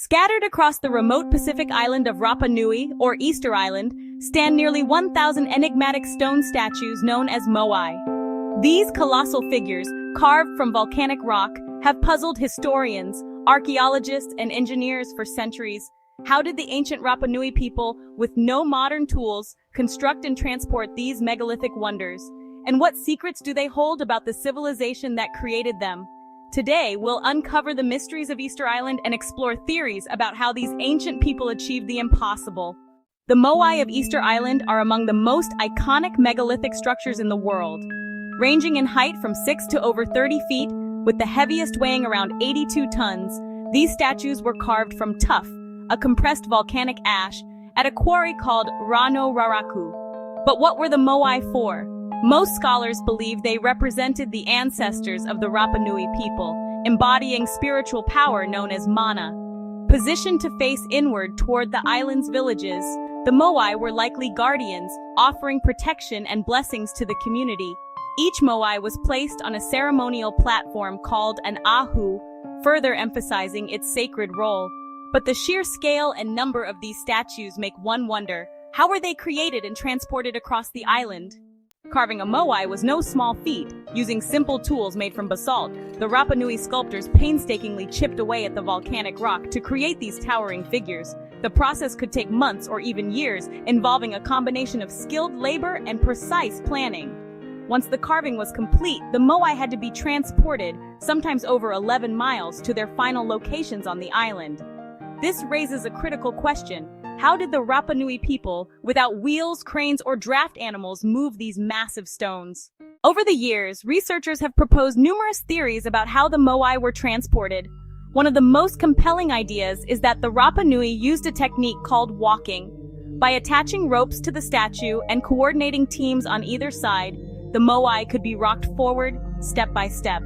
Scattered across the remote Pacific island of Rapa Nui, or Easter Island, stand nearly 1,000 enigmatic stone statues known as moai. These colossal figures, carved from volcanic rock, have puzzled historians, archaeologists, and engineers for centuries. How did the ancient Rapa Nui people, with no modern tools, construct and transport these megalithic wonders? And what secrets do they hold about the civilization that created them? Today, we'll uncover the mysteries of Easter Island and explore theories about how these ancient people achieved the impossible. The moai of Easter Island are among the most iconic megalithic structures in the world. Ranging in height from 6 to over 30 feet, with the heaviest weighing around 82 tons, these statues were carved from tuff, a compressed volcanic ash, at a quarry called Raraku. But what were the moai for? Most scholars believe they represented the ancestors of the Rapa Nui people, embodying spiritual power known as mana. Positioned to face inward toward the island's villages, the moai were likely guardians, offering protection and blessings to the community. Each moai was placed on a ceremonial platform called an ahu, further emphasizing its sacred role. But the sheer scale and number of these statues make one wonder, how were they created and transported across the island? Carving a moai was no small feat. Using simple tools made from basalt, the Rapa Nui sculptors painstakingly chipped away at the volcanic rock to create these towering figures. The process could take months or even years, involving a combination of skilled labor and precise planning. Once the carving was complete, the moai had to be transported, sometimes over 11 miles, to their final locations on the island. This raises a critical question. How did the Rapa Nui people, without wheels, cranes, or draft animals, move these massive stones? Over the years, researchers have proposed numerous theories about how the moai were transported. One of the most compelling ideas is that the Rapa Nui used a technique called walking. By attaching ropes to the statue and coordinating teams on either side, the moai could be rocked forward, step by step.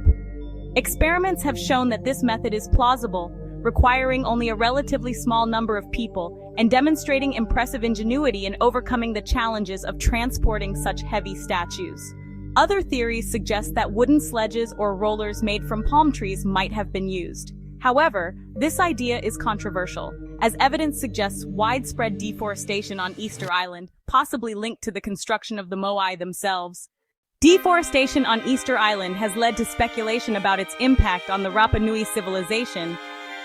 Experiments have shown that this method is plausible, requiring only a relatively small number of people, and demonstrating impressive ingenuity in overcoming the challenges of transporting such heavy statues. Other theories suggest that wooden sledges or rollers made from palm trees might have been used. However, this idea is controversial, as evidence suggests widespread deforestation on Easter Island, possibly linked to the construction of the moai themselves. Deforestation on Easter Island has led to speculation about its impact on the Rapa Nui civilization.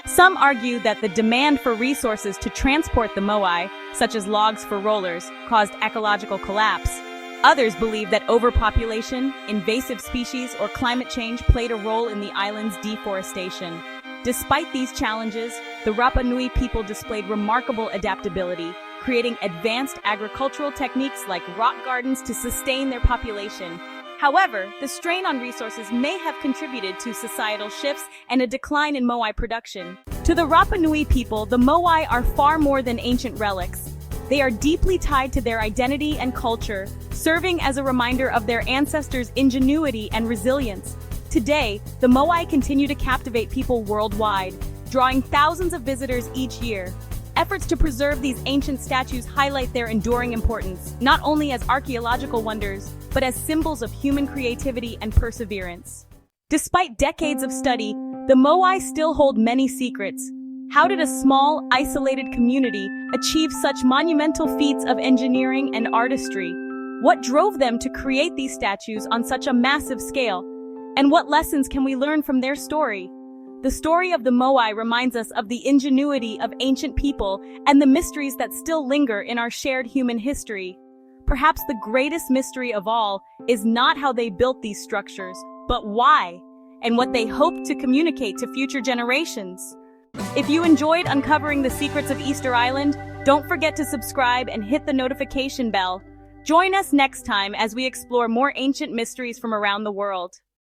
Some argue that the demand for resources to transport the moai, such as logs for rollers, caused ecological collapse. Others believe that overpopulation, invasive species, or climate change played a role in the island's deforestation. Despite these challenges, the Rapa Nui people displayed remarkable adaptability, creating advanced agricultural techniques like rock gardens to sustain their population. However, the strain on resources may have contributed to societal shifts and a decline in moai production. To the Rapa Nui people, the moai are far more than ancient relics. They are deeply tied to their identity and culture, serving as a reminder of their ancestors' ingenuity and resilience. Today, the moai continue to captivate people worldwide, drawing thousands of visitors each year. Efforts to preserve these ancient statues highlight their enduring importance, not only as archaeological wonders, but as symbols of human creativity and perseverance. Despite decades of study, the moai still hold many secrets. How did a small, isolated community achieve such monumental feats of engineering and artistry? What drove them to create these statues on such a massive scale? And what lessons can we learn from their story? The story of the moai reminds us of the ingenuity of ancient people and the mysteries that still linger in our shared human history. Perhaps the greatest mystery of all is not how they built these structures, but why, and what they hope to communicate to future generations. If you enjoyed uncovering the secrets of Easter Island, don't forget to subscribe and hit the notification bell. Join us next time as we explore more ancient mysteries from around the world.